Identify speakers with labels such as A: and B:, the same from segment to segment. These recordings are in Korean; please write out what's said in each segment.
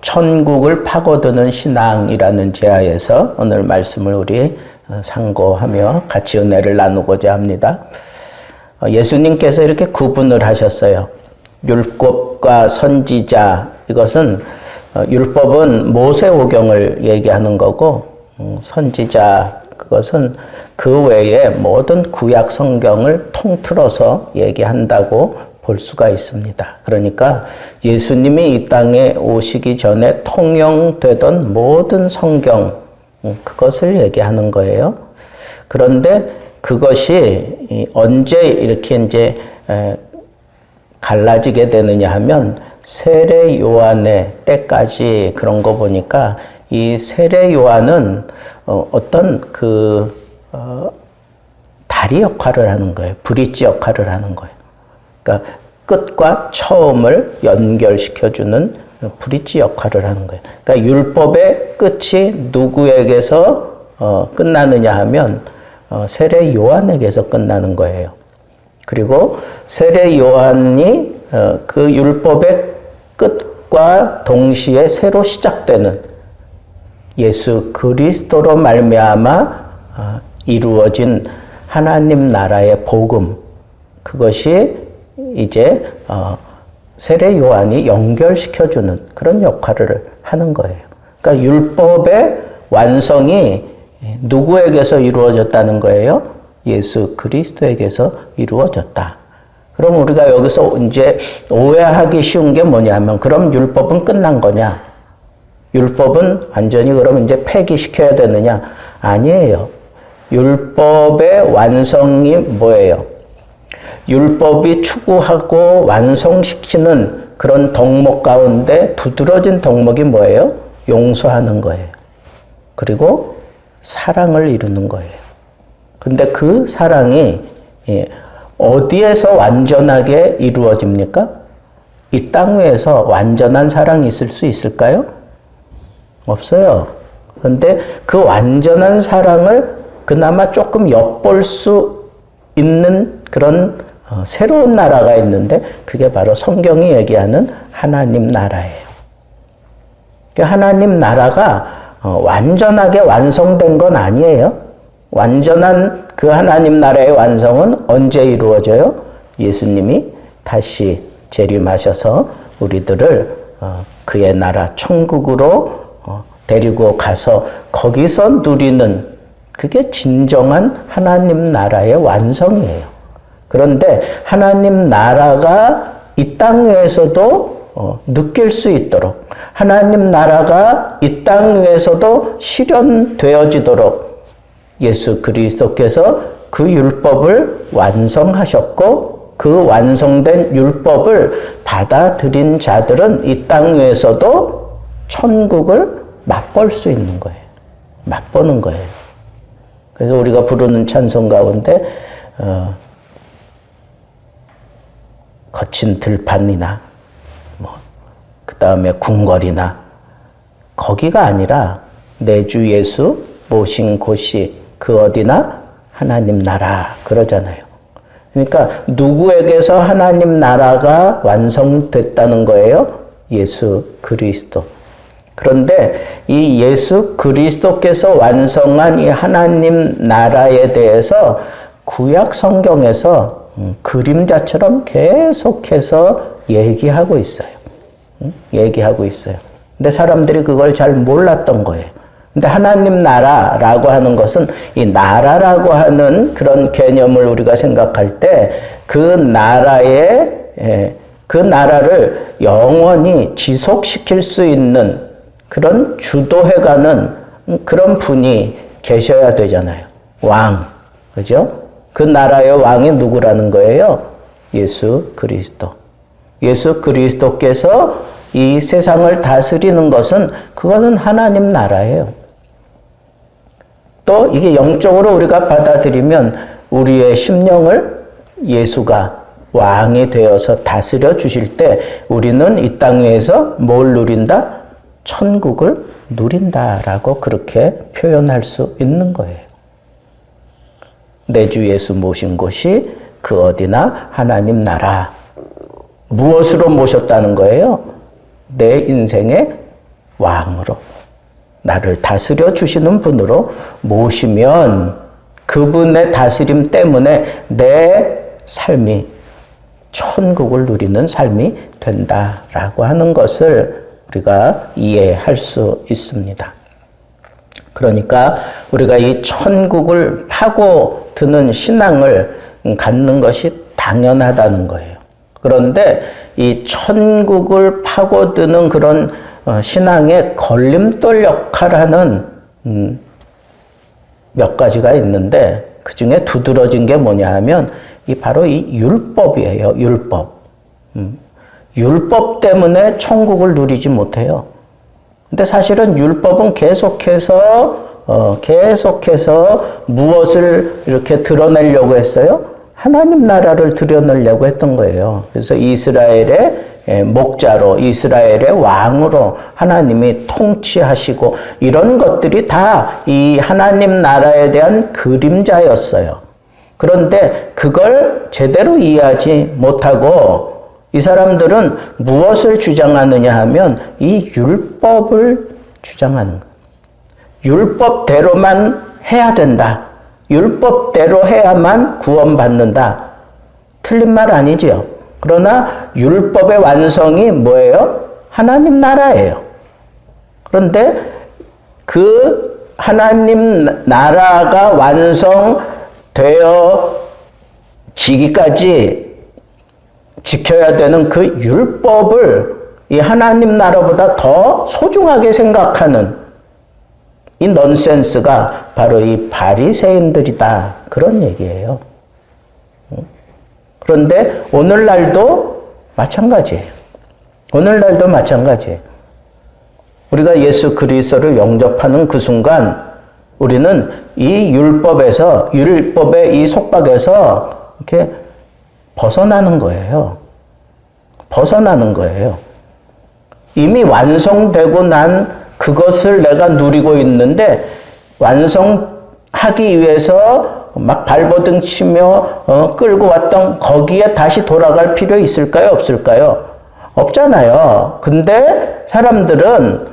A: 천국을 파고드는 신앙이라는 제하에서 오늘 말씀을 우리 상고하며 같이 은혜를 나누고자 합니다. 예수님께서 이렇게 구분을 하셨어요. 율법과 선지자, 이것은 율법은 모세오경을 얘기하는 거고, 선지자, 그것은 그 외에 모든 구약 성경을 통틀어서 얘기한다고 볼 수가 있습니다. 그러니까 예수님이 이 땅에 오시기 전에 통용되던 모든 성경, 그것을 얘기하는 거예요. 그런데 그것이 언제 이렇게 이제 갈라지게 되느냐 하면 세례 요한의 때까지 그런 거 보니까 이 세례 요한은 어떤 다리 역할을 하는 거예요. 브릿지 역할을 하는 거예요. 그러니까 끝과 처음을 연결시켜주는 브릿지 역할을 하는 거예요. 그러니까 율법의 끝이 누구에게서 끝나느냐 하면 세례 요한에게서 끝나는 거예요. 그리고 세례 요한이 그 율법의 끝과 동시에 새로 시작되는 예수 그리스도로 말미암아 이루어진 하나님 나라의 복음, 그것이 이제 세례 요한이 연결시켜주는 그런 역할을 하는 거예요. 그러니까 율법의 완성이 누구에게서 이루어졌다는 거예요? 예수 그리스도에게서 이루어졌다. 그럼 우리가 여기서 이제 오해하기 쉬운 게 뭐냐면, 그럼 율법은 끝난 거냐? 율법은 완전히 그럼 이제 폐기시켜야 되느냐? 아니에요. 율법의 완성이 뭐예요? 율법이 추구하고 완성시키는 그런 덕목 가운데 두드러진 덕목이 뭐예요? 용서하는 거예요. 그리고 사랑을 이루는 거예요. 근데 그 사랑이 어디에서 완전하게 이루어집니까? 이 땅 위에서 완전한 사랑이 있을 수 있을까요? 없어요. 그런데 그 완전한 사랑을 그나마 조금 엿볼 수 있는 그런 새로운 나라가 있는데, 그게 바로 성경이 얘기하는 하나님 나라예요. 하나님 나라가 완전하게 완성된 건 아니에요. 완전한 그 하나님 나라의 완성은 언제 이루어져요? 예수님이 다시 재림하셔서 우리들을 그의 나라 천국으로 데리고 가서 거기서 누리는, 그게 진정한 하나님 나라의 완성이에요. 그런데 하나님 나라가 이 땅 위에서도 느낄 수 있도록, 하나님 나라가 이 땅 위에서도 실현되어지도록 예수 그리스도께서 그 율법을 완성하셨고, 그 완성된 율법을 받아들인 자들은 이 땅 위에서도 천국을 맛볼 수 있는 거예요. 맛보는 거예요. 그래서 우리가 부르는 찬송 가운데 거친 들판이나 그 다음에 궁궐이나, 거기가 아니라 내 주 예수 모신 곳이 그 어디나 하나님 나라 그러잖아요. 그러니까 누구에게서 하나님 나라가 완성됐다는 거예요? 예수 그리스도. 그런데 이 예수 그리스도께서 완성한 이 하나님 나라에 대해서 구약 성경에서 그림자처럼 계속해서 얘기하고 있어요. 얘기하고 있어요. 근데 사람들이 그걸 잘 몰랐던 거예요. 근데 하나님 나라라고 하는 것은, 이 나라라고 하는 그런 개념을 우리가 생각할 때 그 나라를 영원히 지속시킬 수 있는 그런 주도해가는 그런 분이 계셔야 되잖아요. 왕. 그죠? 그 나라의 왕이 누구라는 거예요? 예수 그리스도. 예수 그리스도께서 이 세상을 다스리는 것은, 그것은 하나님 나라예요. 또 이게 영적으로 우리가 받아들이면 우리의 심령을 예수가 왕이 되어서 다스려 주실 때 우리는 이 땅 위에서 뭘 누린다? 천국을 누린다라고 그렇게 표현할 수 있는 거예요. 내 주 예수 모신 곳이 그 어디나 하나님 나라. 무엇으로 모셨다는 거예요? 내 인생의 왕으로, 나를 다스려 주시는 분으로 모시면 그분의 다스림 때문에 내 삶이 천국을 누리는 삶이 된다라고 하는 것을 우리가 이해할 수 있습니다. 그러니까 우리가 이 천국을 파고드는 신앙을 갖는 것이 당연하다는 거예요. 그런데 이 천국을 파고드는 그런 신앙의 걸림돌 역할하는 몇 가지가 있는데 그 중에 두드러진 게 뭐냐 하면 바로 이 율법이에요. 율법. 율법 때문에 천국을 누리지 못해요. 근데 사실은 율법은 계속해서 무엇을 이렇게 드러내려고 했어요? 하나님 나라를 드러내려고 했던 거예요. 그래서 이스라엘의 목자로, 이스라엘의 왕으로 하나님이 통치하시고 이런 것들이 다 이 하나님 나라에 대한 그림자였어요. 그런데 그걸 제대로 이해하지 못하고 이 사람들은 무엇을 주장하느냐 하면 이 율법을 주장하는 거예요. 율법대로만 해야 된다. 율법대로 해야만 구원받는다. 틀린 말 아니지요. 그러나 율법의 완성이 뭐예요? 하나님 나라예요. 그런데 그 하나님 나라가 완성되어지기까지 지켜야 되는 그 율법을 이 하나님 나라보다 더 소중하게 생각하는 이 넌센스가 바로 이 바리새인들이다. 그런 얘기예요. 그런데 오늘날도 마찬가지예요. 오늘날도 마찬가지예요. 우리가 예수 그리스도를 영접하는 그 순간 우리는 이 율법의 이 속박에서 이렇게 벗어나는 거예요. 벗어나는 거예요. 이미 완성되고 난 그것을 내가 누리고 있는데 완성하기 위해서 막 발버둥 치며 끌고 왔던 거기에 다시 돌아갈 필요 있을까요? 없을까요? 없잖아요. 근데 사람들은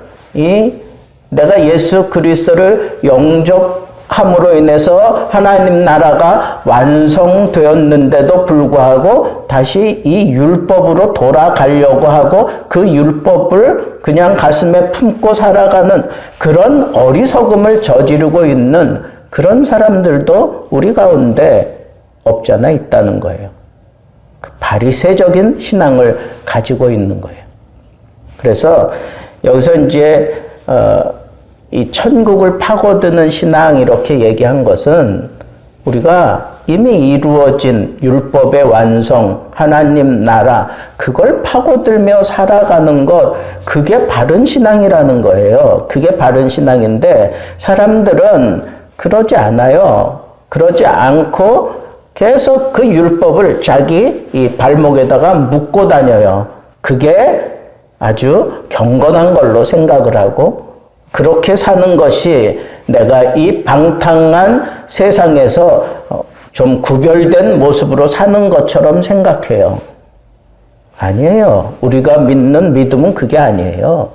A: 내가 예수 그리스도를 영접함으로 인해서 하나님 나라가 완성되었는데도 불구하고 다시 이 율법으로 돌아가려고 하고 그 율법을 그냥 가슴에 품고 살아가는 그런 어리석음을 저지르고 있는 그런 사람들도 우리 가운데 없잖아 있다는 거예요. 그 바리새적인 신앙을 가지고 있는 거예요. 그래서 여기서 이제 이 천국을 파고드는 신앙 이렇게 얘기한 것은 우리가 이미 이루어진 율법의 완성, 하나님 나라 그걸 파고들며 살아가는 것 그게 바른 신앙이라는 거예요. 그게 바른 신앙인데 사람들은 그러지 않아요. 그러지 않고 계속 그 율법을 자기 이 발목에다가 묶고 다녀요. 그게 아주 경건한 걸로 생각을 하고 그렇게 사는 것이 내가 이 방탕한 세상에서 좀 구별된 모습으로 사는 것처럼 생각해요. 아니에요. 우리가 믿는 믿음은 그게 아니에요.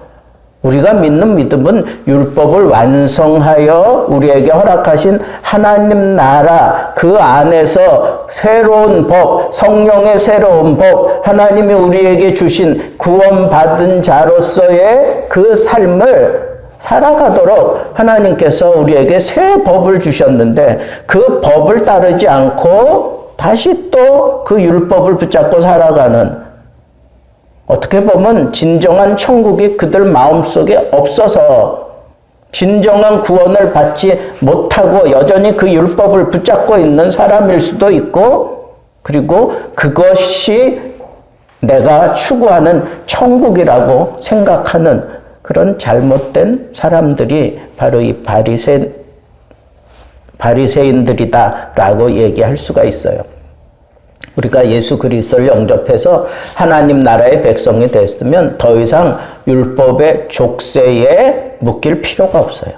A: 우리가 믿는 믿음은 율법을 완성하여 우리에게 허락하신 하나님 나라 그 안에서 새로운 법, 성령의 새로운 법, 하나님이 우리에게 주신 구원받은 자로서의 그 삶을 살아가도록 하나님께서 우리에게 새 법을 주셨는데 그 법을 따르지 않고 다시 또 그 율법을 붙잡고 살아가는 어떻게 보면 진정한 천국이 그들 마음속에 없어서 진정한 구원을 받지 못하고 여전히 그 율법을 붙잡고 있는 사람일 수도 있고 그리고 그것이 내가 추구하는 천국이라고 생각하는 그런 잘못된 사람들이 바로 이 바리새인들이다라고 얘기할 수가 있어요. 우리가 예수 그리스도를 영접해서 하나님 나라의 백성이 됐으면 더 이상 율법의 족쇄에 묶일 필요가 없어요.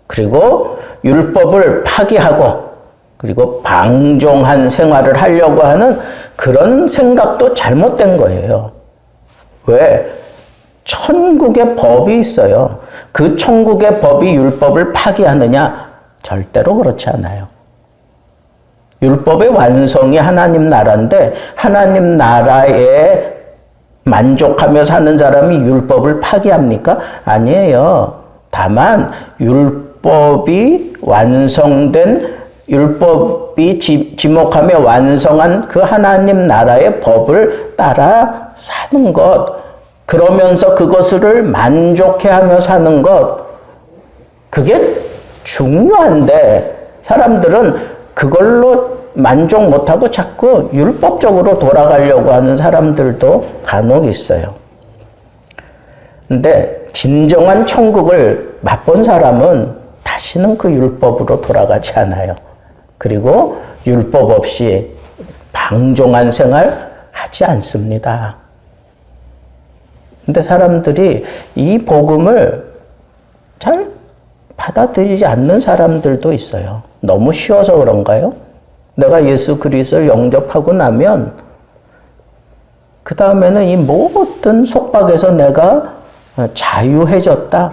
A: 그리고 율법을 파기하고 그리고 방종한 생활을 하려고 하는 그런 생각도 잘못된 거예요. 왜? 천국의 법이 있어요. 그 천국의 법이 율법을 파기하느냐? 절대로 그렇지 않아요. 율법의 완성이 하나님 나라인데 하나님 나라에 만족하며 사는 사람이 율법을 파기합니까? 아니에요. 다만 율법이 완성된 율법이 지목하며 완성한 그 하나님 나라의 법을 따라 사는 것, 그러면서 그것을 만족해하며 사는 것, 그게 중요한데 사람들은 그걸로 만족 못하고 자꾸 율법적으로 돌아가려고 하는 사람들도 간혹 있어요. 근데 진정한 천국을 맛본 사람은 다시는 그 율법으로 돌아가지 않아요. 그리고 율법 없이 방종한 생활 하지 않습니다. 근데 사람들이 이 복음을 잘 받아들이지 않는 사람들도 있어요. 너무 쉬워서 그런가요? 내가 예수 그리스도를 영접하고 나면 그 다음에는 이 모든 속박에서 내가 자유해졌다.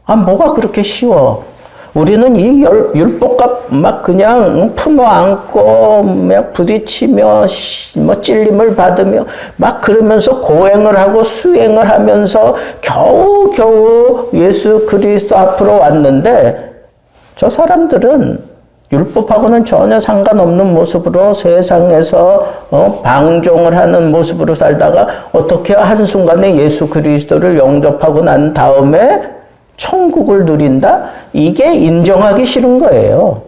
A: 아, 뭐가 그렇게 쉬워? 우리는 이 율법과 막 그냥 품어 안고 막 부딪히며 뭐 찔림을 받으며 막 그러면서 고행을 하고 수행을 하면서 겨우겨우 예수 그리스도 앞으로 왔는데 저 사람들은 율법하고는 전혀 상관없는 모습으로 세상에서 방종을 하는 모습으로 살다가 어떻게 한순간에 예수 그리스도를 영접하고 난 다음에 천국을 누린다? 이게 인정하기 싫은 거예요.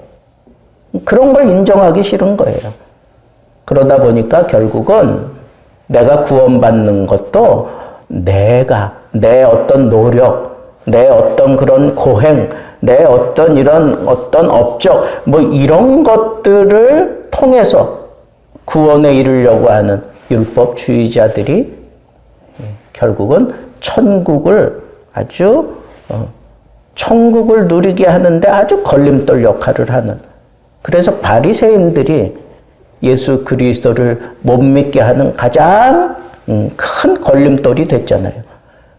A: 그런 걸 인정하기 싫은 거예요. 그러다 보니까 결국은 내가 구원받는 것도 내 어떤 노력, 내 어떤 그런 고행, 내 어떤 이런 어떤 업적, 뭐 이런 것들을 통해서 구원에 이르려고 하는 율법주의자들이 결국은 천국을 천국을 누리게 하는데 아주 걸림돌 역할을 하는, 그래서 바리새인들이 예수 그리스도를 못 믿게 하는 가장 큰 걸림돌이 됐잖아요.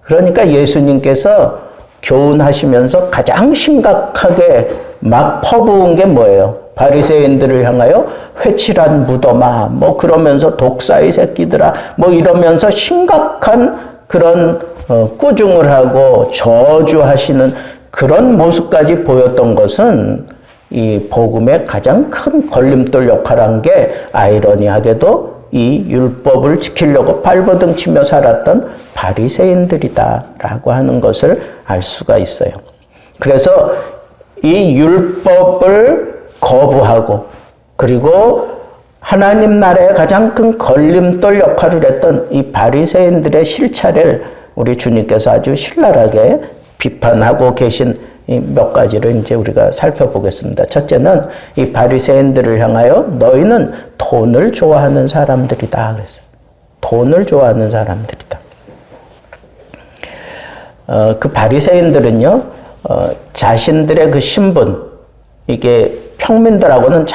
A: 그러니까 예수님께서 교훈하시면서 가장 심각하게 막 퍼부은 게 뭐예요? 바리새인들을 향하여 회칠한 무덤아, 뭐 그러면서 독사의 새끼들아, 뭐 이러면서 심각한 그런 꾸중을 하고 저주하시는 그런 모습까지 보였던 것은 이 복음의 가장 큰 걸림돌 역할을 한 게 아이러니하게도 이 율법을 지키려고 발버둥 치며 살았던 바리새인들이다라고 하는 것을 알 수가 있어요. 그래서 이 율법을 거부하고 그리고 하나님 나라의 가장 큰 걸림돌 역할을 했던 이 바리새인들의 실체를 우리 주님께서 아주 신랄하게 비판하고 계신 몇 가지를 이제 우리가 살펴보겠습니다. 첫째는 이 바리새인들을 향하여 너희는 돈을 좋아하는 사람들이다 그랬어요. 돈을 좋아하는 사람들이다. 그 바리새인들은요, 자신들의 그 신분, 이게 평민들하고는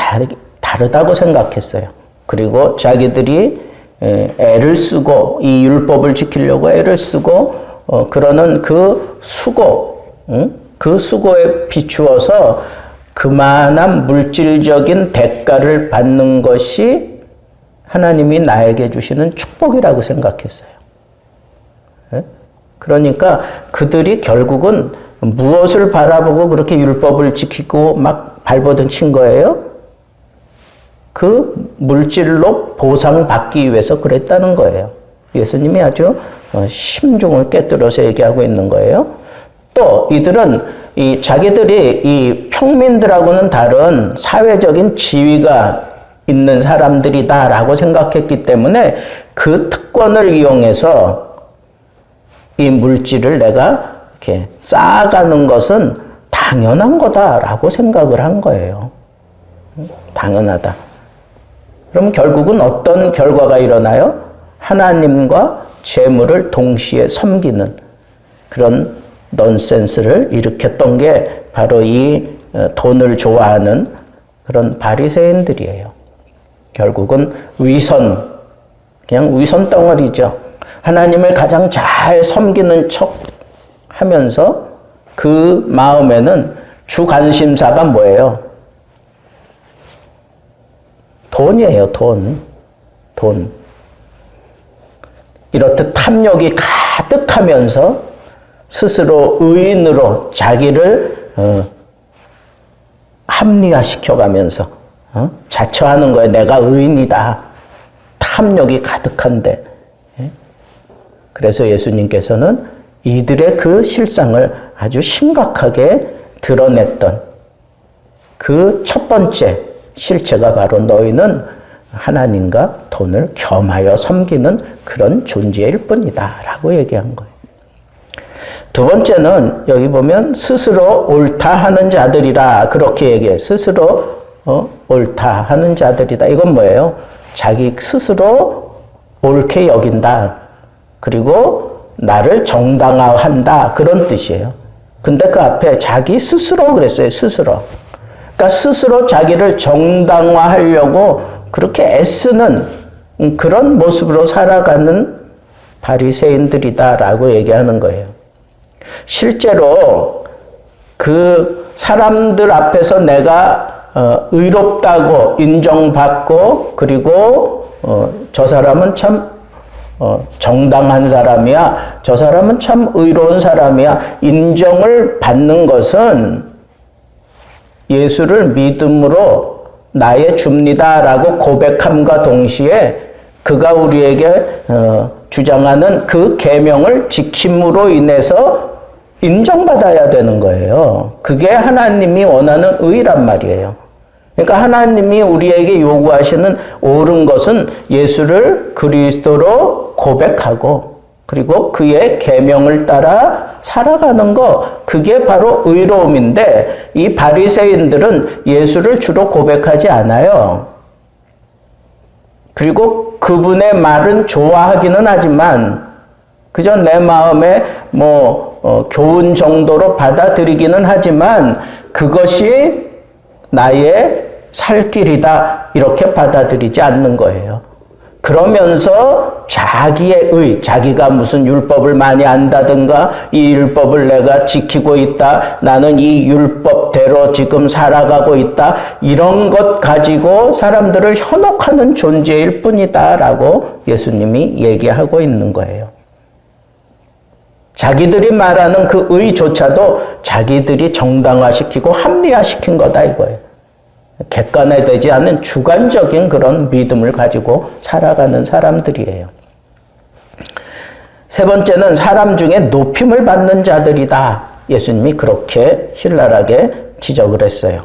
A: 다르다고 생각했어요. 그리고 자기들이 애를 쓰고 이 율법을 지키려고 애를 쓰고 그러는 그 수고, 그 수고에 비추어서 그만한 물질적인 대가를 받는 것이 하나님이 나에게 주시는 축복이라고 생각했어요. 그러니까 그들이 결국은 무엇을 바라보고 그렇게 율법을 지키고 막 발버둥 친 거예요? 그 물질로 보상받기 위해서 그랬다는 거예요. 예수님이 아주 심중을 깨뜨려서 얘기하고 있는 거예요. 또 이들은 자기들이 이 평민들하고는 다른 사회적인 지위가 있는 사람들이다라고 생각했기 때문에 그 특권을 이용해서 이 물질을 내가 이렇게 쌓아가는 것은 당연한 거다라고 생각을 한 거예요. 당연하다. 그럼 결국은 어떤 결과가 일어나요? 하나님과 재물을 동시에 섬기는 그런 넌센스를 일으켰던 게 바로 이 돈을 좋아하는 그런 바리새인들이에요. 결국은 위선, 그냥 위선 덩어리죠. 하나님을 가장 잘 섬기는 척 하면서 그 마음에는 주 관심사가 뭐예요? 돈이에요, 돈. 돈. 이렇듯 탐욕이 가득하면서 스스로 의인으로 자기를 합리화시켜가면서 자처하는 거예요. 내가 의인이다. 탐욕이 가득한데. 그래서 예수님께서는 이들의 그 실상을 아주 심각하게 드러냈던 그 첫 번째 실체가 바로 너희는 하나님과 돈을 겸하여 섬기는 그런 존재일 뿐이다 라고 얘기한 거예요. 두 번째는 여기 보면 스스로 옳다 하는 자들이라 그렇게 얘기해요. 스스로 옳다 하는 자들이다. 이건 뭐예요? 자기 스스로 옳게 여긴다. 그리고 나를 정당화한다. 그런 뜻이에요. 근데 그 앞에 자기 스스로 그랬어요. 스스로. 그러니까 스스로 자기를 정당화하려고 그렇게 애쓰는 그런 모습으로 살아가는 바리새인들이다라고 얘기하는 거예요. 실제로 그 사람들 앞에서 내가 의롭다고 인정받고 그리고 저 사람은 참 정당한 사람이야. 저 사람은 참 의로운 사람이야. 인정을 받는 것은 예수를 믿음으로 나의 줍니다라고 고백함과 동시에 그가 우리에게 주장하는 그 계명을 지킴으로 인해서 인정받아야 되는 거예요. 그게 하나님이 원하는 의란 말이에요. 그러니까 하나님이 우리에게 요구하시는 옳은 것은 예수를 그리스도로 고백하고 그리고 그의 계명을 따라 살아가는 거, 그게 바로 의로움인데 이 바리새인들은 예수를 주로 고백하지 않아요. 그리고 그분의 말은 좋아하기는 하지만 그저 내 마음에 교훈 정도로 받아들이기는 하지만 그것이 나의 살 길이다 이렇게 받아들이지 않는 거예요. 그러면서 자기의 의, 자기가 무슨 율법을 많이 안다든가 이 율법을 내가 지키고 있다, 나는 이 율법대로 지금 살아가고 있다, 이런 것 가지고 사람들을 현혹하는 존재일 뿐이다 라고 예수님이 얘기하고 있는 거예요. 자기들이 말하는 그 의조차도 자기들이 정당화시키고 합리화시킨 거다 이거예요. 객관화되지 않은 주관적인 그런 믿음을 가지고 살아가는 사람들이에요. 세 번째는 사람 중에 높임을 받는 자들이다. 예수님이 그렇게 신랄하게 지적을 했어요.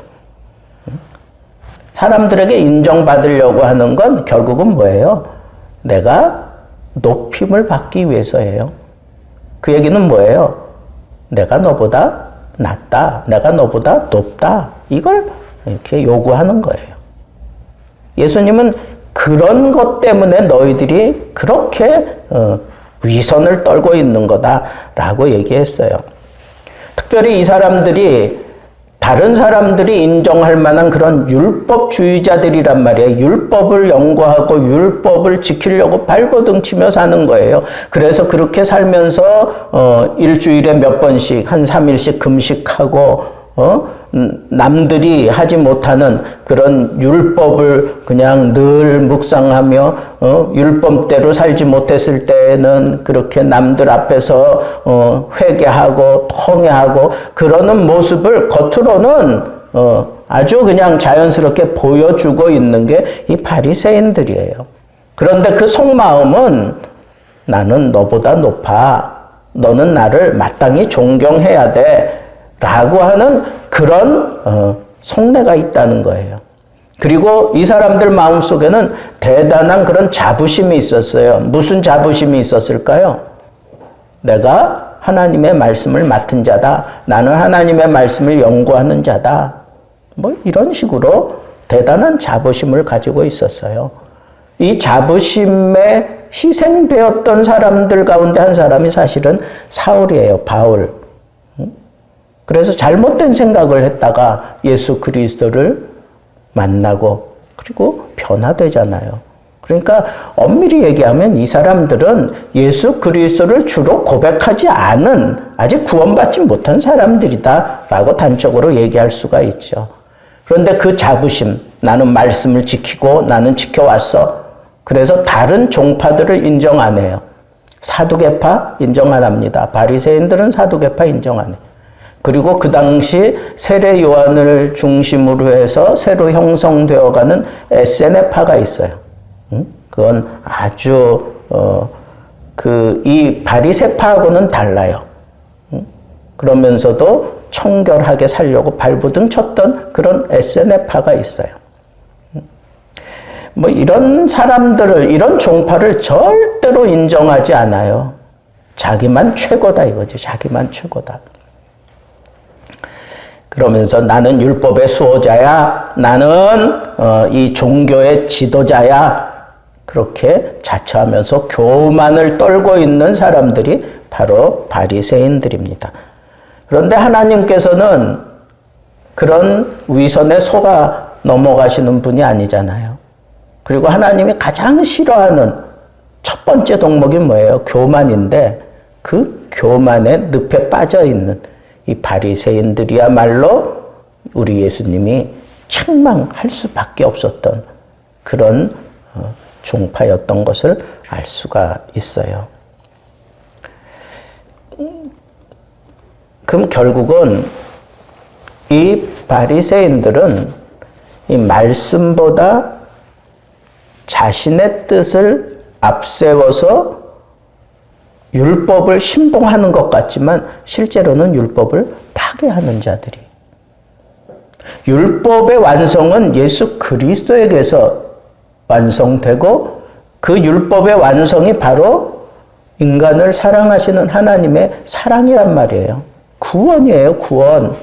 A: 사람들에게 인정받으려고 하는 건 결국은 뭐예요? 내가 높임을 받기 위해서예요. 그 얘기는 뭐예요? 내가 너보다 낫다. 내가 너보다 높다. 이걸 이렇게 요구하는 거예요. 예수님은 그런 것 때문에 너희들이 그렇게 위선을 떨고 있는 거다라고 얘기했어요. 특별히 이 사람들이 다른 사람들이 인정할 만한 그런 율법주의자들이란 말이에요. 율법을 연구하고 율법을 지키려고 발버둥치며 사는 거예요. 그래서 그렇게 살면서 일주일에 몇 번씩 한 3일씩 금식하고 남들이 하지 못하는 그런 율법을 그냥 늘 묵상하며 율법대로 살지 못했을 때는 그렇게 남들 앞에서 회개하고 통회하고 그러는 모습을 겉으로는 아주 그냥 자연스럽게 보여주고 있는 게 이 바리새인들이에요. 그런데 그 속마음은 나는 너보다 높아. 너는 나를 마땅히 존경해야 돼. 라고 하는 그런 속내가 있다는 거예요. 그리고 이 사람들 마음속에는 대단한 그런 자부심이 있었어요. 무슨 자부심이 있었을까요? 내가 하나님의 말씀을 맡은 자다. 나는 하나님의 말씀을 연구하는 자다. 이런 식으로 대단한 자부심을 가지고 있었어요. 이 자부심에 희생되었던 사람들 가운데 한 사람이 사실은 사울이에요. 바울. 그래서 잘못된 생각을 했다가 예수 그리스도를 만나고 그리고 변화되잖아요. 그러니까 엄밀히 얘기하면 이 사람들은 예수 그리스도를 주로 고백하지 않은, 아직 구원받지 못한 사람들이다라고 단적으로 얘기할 수가 있죠. 그런데 그 자부심, 나는 말씀을 지키고 나는 지켜왔어. 그래서 다른 종파들을 인정 안 해요. 사두개파 인정 안 합니다. 바리새인들은 사두개파 인정 안 해요. 그리고 그 당시 세례 요한을 중심으로 해서 새로 형성되어가는 에세네파가 있어요. 그건 아주 이 바리새파하고는 달라요. 그러면서도 청결하게 살려고 발부등 쳤던 그런 에세네파가 있어요. 뭐 이런 사람들을, 이런 종파를 절대로 인정하지 않아요. 자기만 최고다 이거지. 자기만 최고다. 그러면서 나는 율법의 수호자야. 나는 이 종교의 지도자야. 그렇게 자처하면서 교만을 떨고 있는 사람들이 바로 바리새인들입니다. 그런데 하나님께서는 그런 위선에 속아 넘어가시는 분이 아니잖아요. 그리고 하나님이 가장 싫어하는 첫 번째 덕목이 뭐예요? 교만인데 그 교만의 늪에 빠져 있는 이 바리새인들이야말로 우리 예수님이 책망할 수밖에 없었던 그런 종파였던 것을 알 수가 있어요. 그럼 결국은 이 바리새인들은 이 말씀보다 자신의 뜻을 앞세워서 율법을 신봉하는 것 같지만 실제로는 율법을 파괴하는 자들이. 율법의 완성은 예수 그리스도에게서 완성되고 그 율법의 완성이 바로 인간을 사랑하시는 하나님의 사랑이란 말이에요. 구원이에요, 구원.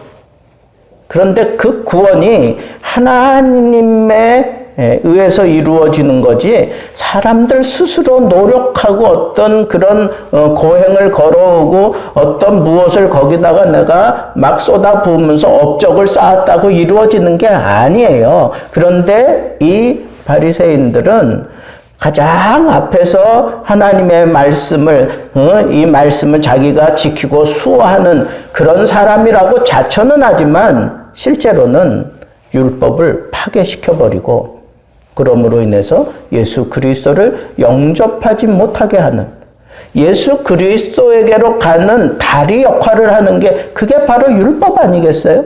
A: 그런데 그 구원이 하나님의 의해서 이루어지는 거지 사람들 스스로 노력하고 어떤 그런 고행을 걸어오고 어떤 무엇을 거기다가 내가 막 쏟아부으면서 업적을 쌓았다고 이루어지는 게 아니에요. 그런데 이 바리새인들은 가장 앞에서 하나님의 말씀을 이 말씀을 자기가 지키고 수호하는 그런 사람이라고 자처는 하지만 실제로는 율법을 파괴시켜버리고 그러므로 인해서 예수 그리스도를 영접하지 못하게 하는 예수 그리스도에게로 가는 다리 역할을 하는 게 그게 바로 율법 아니겠어요?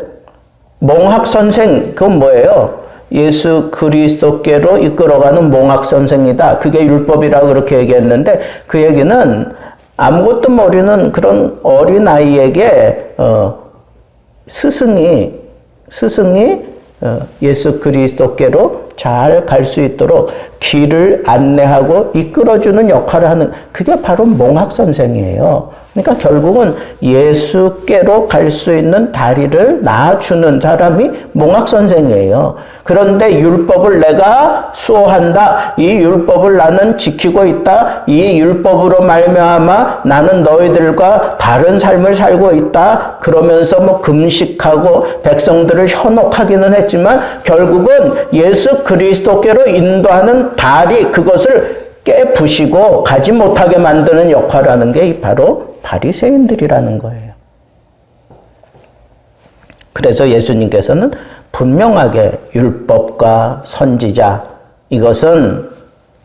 A: 몽학선생 그건 뭐예요? 예수 그리스도께로 이끌어가는 몽학선생이다. 그게 율법이라고 그렇게 얘기했는데 그 얘기는 아무것도 모르는 그런 어린아이에게 스승이 예수 그리스도께로 잘 갈 수 있도록 길을 안내하고 이끌어주는 역할을 하는 그게 바로 몽학선생이에요. 그러니까 결국은 예수께로 갈 수 있는 다리를 놔주는 사람이 몽학선생이에요. 그런데 율법을 내가 수호한다. 이 율법을 나는 지키고 있다. 이 율법으로 말미암아 나는 너희들과 다른 삶을 살고 있다. 그러면서 뭐 금식하고 백성들을 현혹하기는 했지만 결국은 예수 그리스도께로 인도하는 다리 그것을 깨부시고 가지 못하게 만드는 역할을 하는 게 바로 바리새인들이라는 거예요. 그래서 예수님께서는 분명하게 율법과 선지자 이것은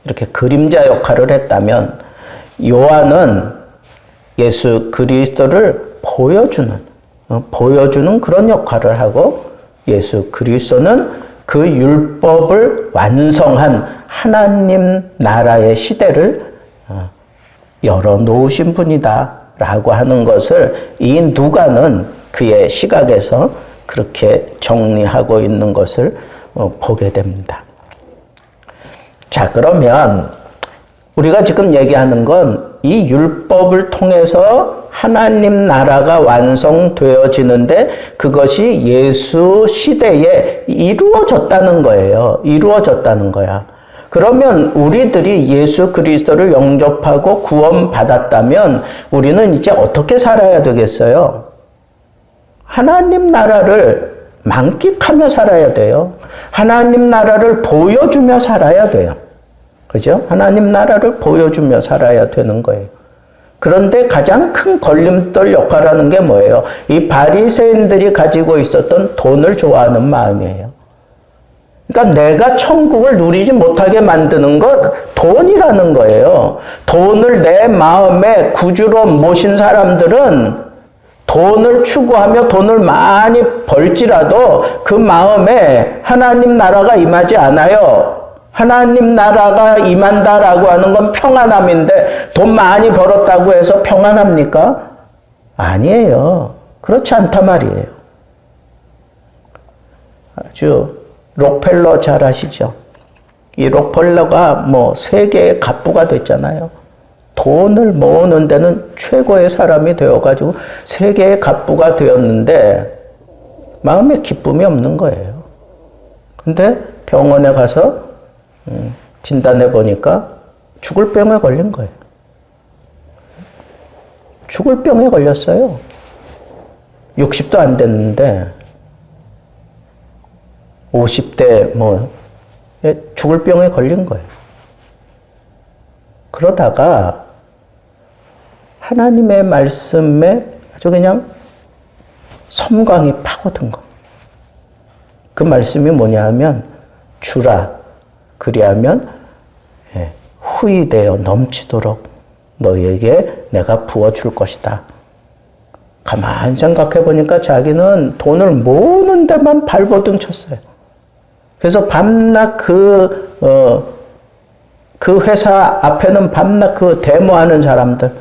A: 이렇게 그림자 역할을 했다면 요한은 예수 그리스도를 보여주는 그런 역할을 하고 예수 그리스도는 그 율법을 완성한 하나님 나라의 시대를 열어놓으신 분이다 라고 하는 것을 이 누가는 그의 시각에서 그렇게 정리하고 있는 것을 보게 됩니다. 자, 그러면 우리가 지금 얘기하는 건 이 율법을 통해서 하나님 나라가 완성되어지는데 그것이 예수 시대에 이루어졌다는 거예요. 이루어졌다는 거야. 그러면 우리들이 예수 그리스도를 영접하고 구원받았다면 우리는 이제 어떻게 살아야 되겠어요? 하나님 나라를 만끽하며 살아야 돼요. 하나님 나라를 보여주며 살아야 돼요. 그죠? 하나님 나라를 보여주며 살아야 되는 거예요. 그런데 가장 큰 걸림돌 역할하는 게 뭐예요? 이 바리새인들이 가지고 있었던 돈을 좋아하는 마음이에요. 그러니까 내가 천국을 누리지 못하게 만드는 것 돈이라는 거예요. 돈을 내 마음에 구주로 모신 사람들은 돈을 추구하며 돈을 많이 벌지라도 그 마음에 하나님 나라가 임하지 않아요. 하나님 나라가 임한다라고 하는 건 평안함인데 돈 많이 벌었다고 해서 평안합니까? 아니에요. 그렇지 않단 말이에요. 아주 록펠러 잘 아시죠? 이 록펠러가 뭐 세계의 갑부가 됐잖아요. 돈을 모으는 데는 최고의 사람이 되어가지고 세계의 갑부가 되었는데 마음에 기쁨이 없는 거예요. 근데 병원에 가서 진단해 보니까 죽을 병에 걸린 거예요. 죽을 병에 걸렸어요. 60도 안 됐는데 50대 죽을 병에 걸린 거예요. 그러다가 하나님의 말씀에 아주 그냥 섬광이 파고든 거. 그 말씀이 뭐냐 하면 주라 그리하면 후히되어 넘치도록 너희에게 내가 부어줄 것이다. 가만히 생각해 보니까 자기는 돈을 모으는 데만 발버둥 쳤어요. 그래서 밤낮 그 회사 앞에는 밤낮 그 데모하는 사람들,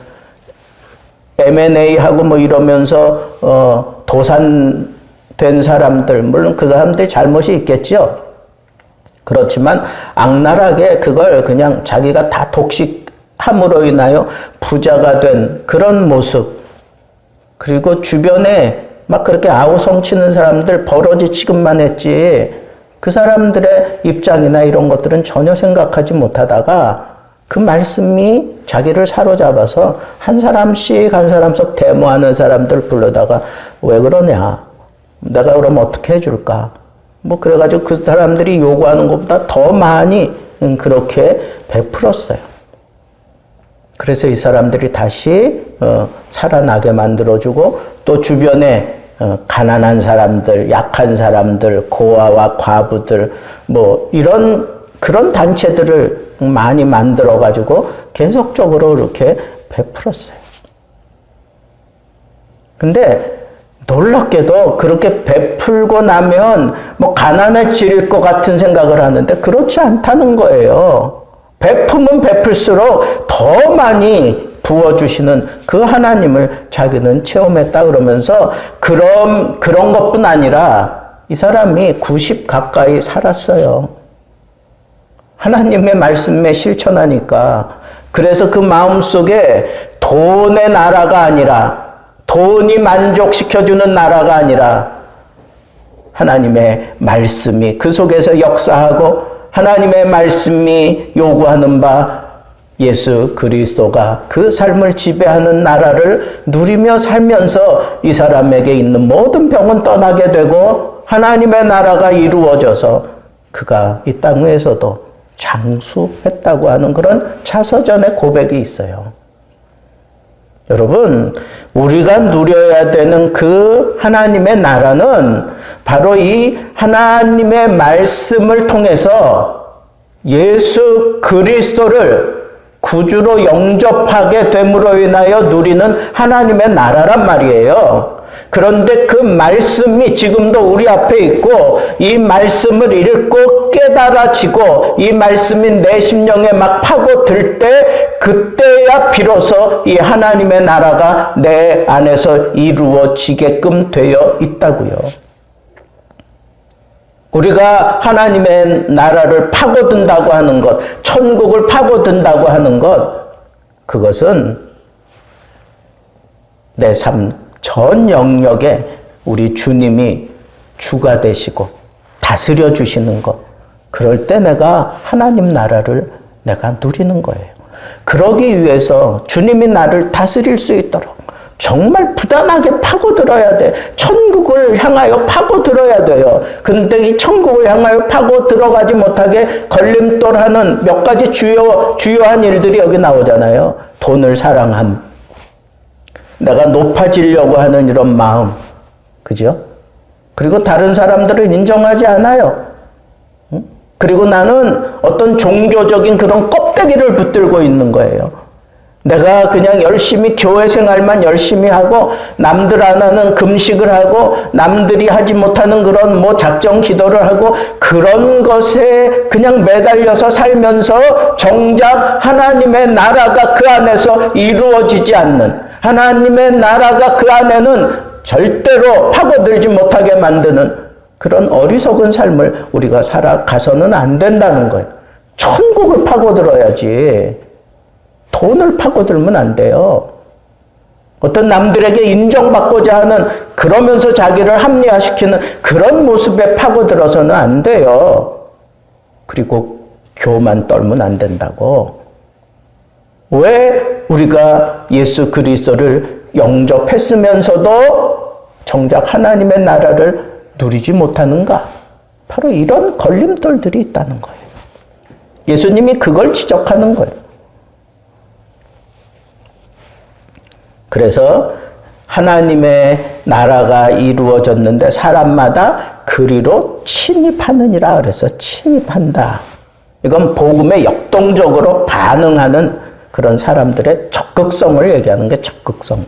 A: M&A하고 뭐 이러면서 도산된 사람들, 물론 그 사람들이 잘못이 있겠죠. 그렇지만 악랄하게 그걸 그냥 자기가 다 독식함으로 인하여 부자가 된 그런 모습, 그리고 주변에 막 그렇게 아우성치는 사람들 버러지 취급만 했지 그 사람들의 입장이나 이런 것들은 전혀 생각하지 못하다가 그 말씀이 자기를 사로잡아서 한 사람씩 데모하는 사람들 불러다가 왜 그러냐? 내가 그럼 어떻게 해줄까? 뭐 그래가지고 그 사람들이 요구하는 것보다 더 많이 그렇게 베풀었어요. 그래서 이 사람들이 다시 살아나게 만들어주고 또 주변에 가난한 사람들, 약한 사람들, 고아와 과부들 뭐 그런 단체들을 많이 만들어 가지고 계속적으로 이렇게 베풀었어요. 근데 놀랍게도 그렇게 베풀고 나면 뭐 가난해질 것 같은 생각을 하는데 그렇지 않다는 거예요. 베푸면 베풀수록 더 많이 부어주시는 그 하나님을 자기는 체험했다 그러면서 그런 것뿐 아니라 이 사람이 90 가까이 살았어요. 하나님의 말씀에 실천하니까. 그래서 그 마음속에 돈의 나라가 아니라 돈이 만족시켜주는 나라가 아니라 하나님의 말씀이 그 속에서 역사하고 하나님의 말씀이 요구하는 바 예수 그리스도가 그 삶을 지배하는 나라를 누리며 살면서 이 사람에게 있는 모든 병은 떠나게 되고 하나님의 나라가 이루어져서 그가 이 땅 위에서도 장수했다고 하는 그런 차서전의 고백이 있어요. 여러분, 우리가 누려야 되는 그 하나님의 나라는 바로 이 하나님의 말씀을 통해서 예수 그리스도를 구주로 영접하게 됨으로 인하여 누리는 하나님의 나라란 말이에요. 그런데 그 말씀이 지금도 우리 앞에 있고 이 말씀을 읽고 깨달아지고 이 말씀이 내 심령에 막 파고들 때 그때야 비로소 이 하나님의 나라가 내 안에서 이루어지게끔 되어 있다고요. 우리가 하나님의 나라를 파고든다고 하는 것, 천국을 파고든다고 하는 것, 그것은 내 삶 전 영역에 우리 주님이 주가 되시고 다스려 주시는 것, 그럴 때 내가 하나님 나라를 내가 누리는 거예요. 그러기 위해서 주님이 나를 다스릴 수 있도록 정말 부단하게 파고들어야 돼. 천국을 향하여 파고들어야 돼요. 근데 이 천국을 향하여 파고들어가지 못하게 걸림돌하는 몇 가지 주요한 일들이 여기 나오잖아요. 돈을 사랑함. 내가 높아지려고 하는 이런 마음. 그죠? 그리고 다른 사람들을 인정하지 않아요. 그리고 나는 어떤 종교적인 그런 껍데기를 붙들고 있는 거예요. 내가 그냥 열심히 교회 생활만 열심히 하고 남들 안 하는 금식을 하고 남들이 하지 못하는 그런 뭐 작정 기도를 하고 그런 것에 그냥 매달려서 살면서 정작 하나님의 나라가 그 안에서 이루어지지 않는, 하나님의 나라가 그 안에는 절대로 파고들지 못하게 만드는 그런 어리석은 삶을 우리가 살아가서는 안 된다는 거예요. 천국을 파고들어야지 돈을 파고들면 안 돼요. 어떤 남들에게 인정받고자 하는, 그러면서 자기를 합리화시키는 그런 모습에 파고들어서는 안 돼요. 그리고 교만 떨면 안 된다고. 왜 우리가 예수 그리스도를 영접했으면서도 정작 하나님의 나라를 누리지 못하는가? 바로 이런 걸림돌들이 있다는 거예요. 예수님이 그걸 지적하는 거예요. 그래서 하나님의 나라가 이루어졌는데 사람마다 그리로 침입하느니라 그래서 침입한다. 이건 복음에 역동적으로 반응하는 그런 사람들의 적극성을 얘기하는 게 적극성.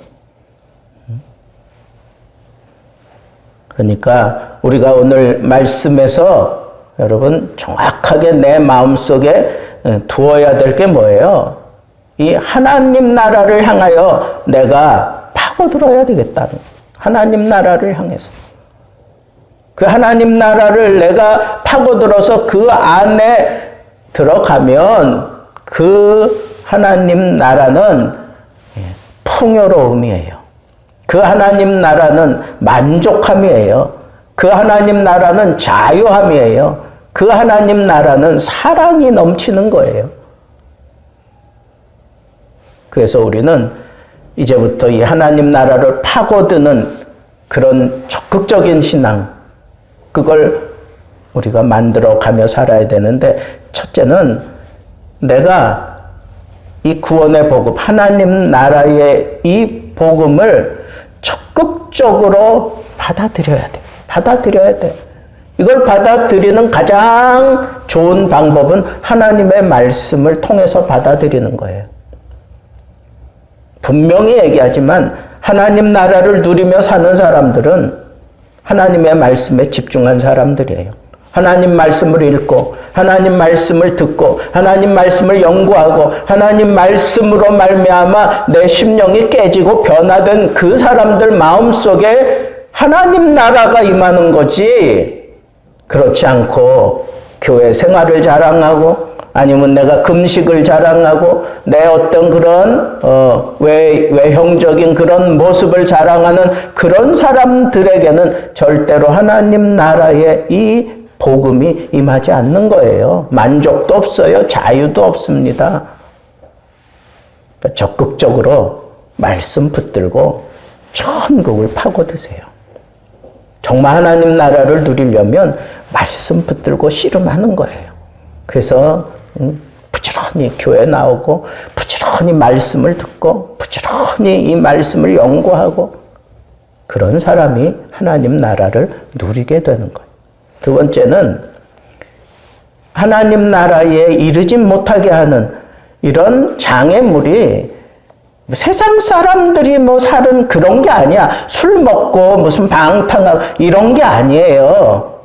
A: 그러니까 우리가 오늘 말씀에서 여러분 정확하게 내 마음속에 두어야 될 게 뭐예요? 이 하나님 나라를 향하여 내가 파고들어야 되겠다. 하나님 나라를 향해서. 그 하나님 나라를 내가 파고들어서 그 안에 들어가면 그 하나님 나라는 풍요로움이에요. 그 하나님 나라는 만족함이에요. 그 하나님 나라는 자유함이에요. 그 하나님 나라는 사랑이 넘치는 거예요. 그래서 우리는 이제부터 이 하나님 나라를 파고드는 그런 적극적인 신앙, 그걸 우리가 만들어가며 살아야 되는데, 첫째는 내가 이 구원의 복음, 하나님 나라의 이 복음을 적극적으로 받아들여야 돼. 받아들여야 돼. 이걸 받아들이는 가장 좋은 방법은 하나님의 말씀을 통해서 받아들이는 거예요. 분명히 얘기하지만 하나님 나라를 누리며 사는 사람들은 하나님의 말씀에 집중한 사람들이에요. 하나님 말씀을 읽고 하나님 말씀을 듣고 하나님 말씀을 연구하고 하나님 말씀으로 말미암아 내 심령이 깨지고 변화된 그 사람들 마음속에 하나님 나라가 임하는 거지, 그렇지 않고 교회 생활을 자랑하고 아니면 내가 금식을 자랑하고 내 어떤 그런 외형적인 그런 모습을 자랑하는 그런 사람들에게는 절대로 하나님 나라의 이 복음이 임하지 않는 거예요. 만족도 없어요. 자유도 없습니다. 그러니까 적극적으로 말씀 붙들고 천국을 파고드세요. 정말 하나님 나라를 누리려면 말씀 붙들고 씨름하는 거예요. 그래서 부지런히 교회 나오고 부지런히 말씀을 듣고 부지런히 이 말씀을 연구하고 그런 사람이 하나님 나라를 누리게 되는 거예요. 두 번째는 하나님 나라에 이르지 못하게 하는 이런 장애물이 세상 사람들이 사는 그런 게 아니야. 술 먹고 무슨 방탕하고 이런 게 아니에요.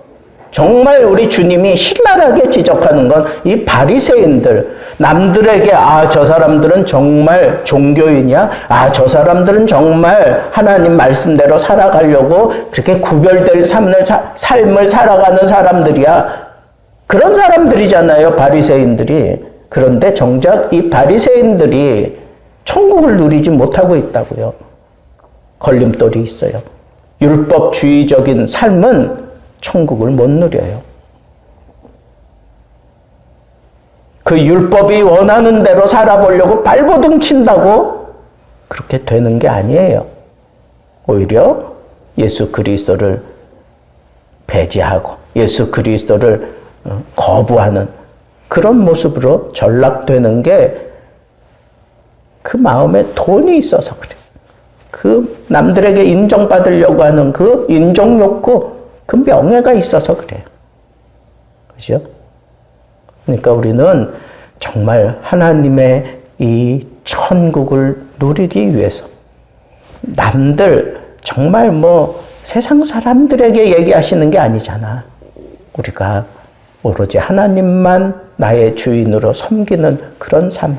A: 정말 우리 주님이 신랄하게 지적하는 건 이 바리새인들, 남들에게 저 사람들은 정말 종교인이야? 저 사람들은 정말 하나님 말씀대로 살아가려고 그렇게 구별될 삶을 살아가는 사람들이야. 그런 사람들이잖아요, 바리새인들이. 그런데 정작 이 바리새인들이 천국을 누리지 못하고 있다고요. 걸림돌이 있어요. 율법주의적인 삶은 천국을 못 누려요. 그 율법이 원하는 대로 살아보려고 발버둥 친다고 그렇게 되는 게 아니에요. 오히려 예수 그리스도를 배제하고 예수 그리스도를 거부하는 그런 모습으로 전락되는 게 그 마음에 돈이 있어서 그래. 그 남들에게 인정받으려고 하는 그 인정 욕구, 그 명예가 있어서 그래요. 그죠? 그러니까 우리는 정말 하나님의 이 천국을 누리기 위해서 남들 정말 뭐 세상 사람들에게 얘기하시는 게 아니잖아. 우리가 오로지 하나님만 나의 주인으로 섬기는 그런 삶,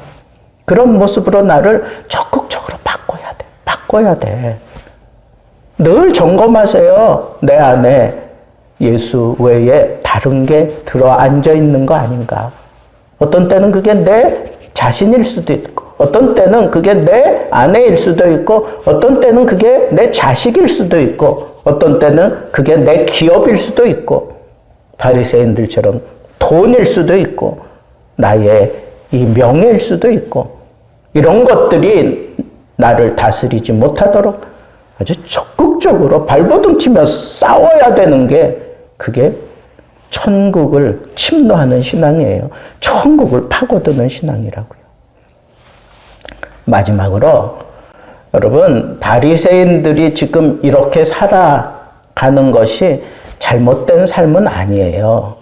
A: 그런 모습으로 나를 적극적으로 바꿔야 돼. 바꿔야 돼. 늘 점검하세요. 내 안에 예수 외에 다른 게 들어앉아 있는 거 아닌가. 어떤 때는 그게 내 자신일 수도 있고, 어떤 때는 그게 내 아내일 수도 있고, 어떤 때는 그게 내 자식일 수도 있고, 어떤 때는 그게 내 기업일 수도 있고, 바리새인들처럼 돈일 수도 있고, 나의 이 명예일 수도 있고, 이런 것들이 나를 다스리지 못하도록 아주 적극적으로 발버둥 치며 싸워야 되는 게 그게 천국을 침노하는 신앙이에요. 천국을 파고드는 신앙이라고요. 마지막으로 여러분, 바리새인들이 지금 이렇게 살아가는 것이 잘못된 삶은 아니에요.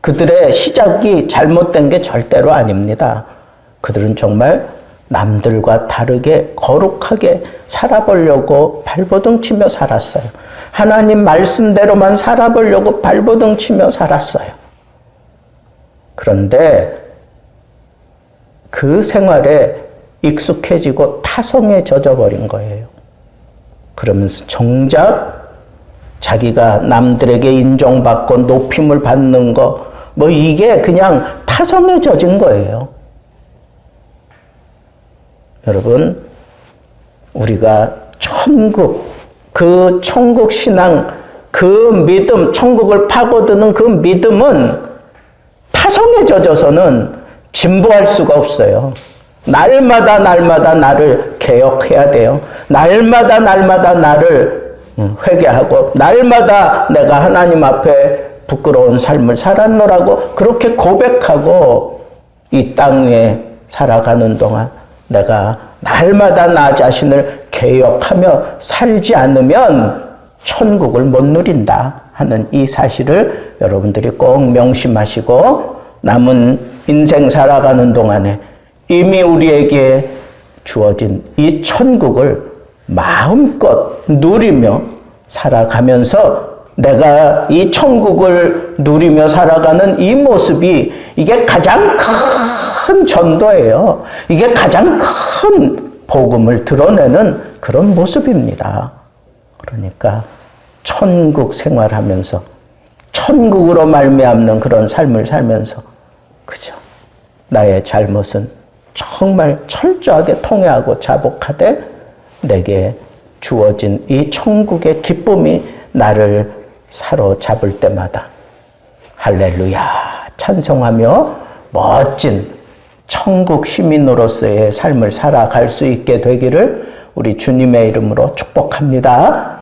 A: 그들의 시작이 잘못된 게 절대로 아닙니다. 그들은 정말 남들과 다르게 거룩하게 살아보려고 발버둥 치며 살았어요. 하나님 말씀대로만 살아보려고 발버둥 치며 살았어요. 그런데 그 생활에 익숙해지고 타성에 젖어버린 거예요. 그러면서 정작 자기가 남들에게 인정받고 높임을 받는 거, 뭐 이게 그냥 타성에 젖은 거예요. 여러분, 우리가 그 천국 신앙, 그 믿음, 천국을 파고드는 그 믿음은 타성에 젖어서는 진보할 수가 없어요. 날마다 나를 개혁해야 돼요. 날마다 나를 회개하고, 날마다 내가 하나님 앞에 부끄러운 삶을 살았노라고 그렇게 고백하고 이 땅에 살아가는 동안 내가 날마다 나 자신을 개혁하며 살지 않으면 천국을 못 누린다 하는 이 사실을 여러분들이 꼭 명심하시고, 남은 인생 살아가는 동안에 이미 우리에게 주어진 이 천국을 마음껏 누리며 살아가면서 내가 이 천국을 누리며 살아가는 이 모습이, 이게 가장 큰 전도예요. 이게 가장 큰 복음을 드러내는 그런 모습입니다. 그러니까 천국 생활하면서 천국으로 말미암는 그런 삶을 살면서, 그죠? 나의 잘못은 정말 철저하게 통회하고 자복하되 내게 주어진 이 천국의 기쁨이 나를 사로잡을 때마다 할렐루야 찬송하며 멋진 천국 시민으로서의 삶을 살아갈 수 있게 되기를 우리 주님의 이름으로 축복합니다.